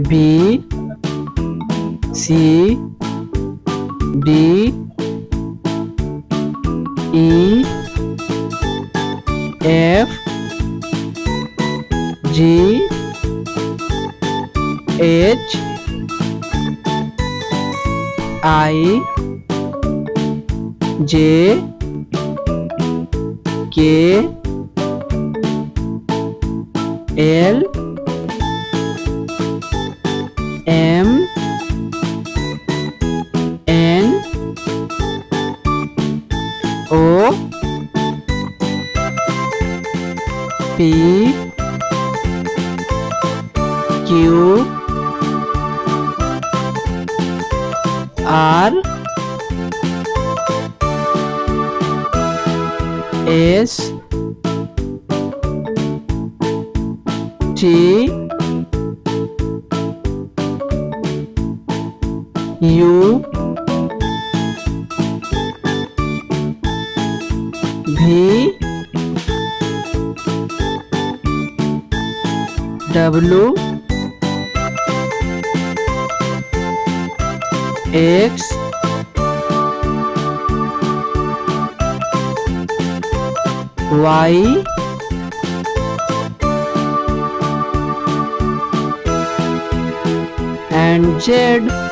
B C D E F G H I J K L M N O P Q R S T U V W X Y and Z.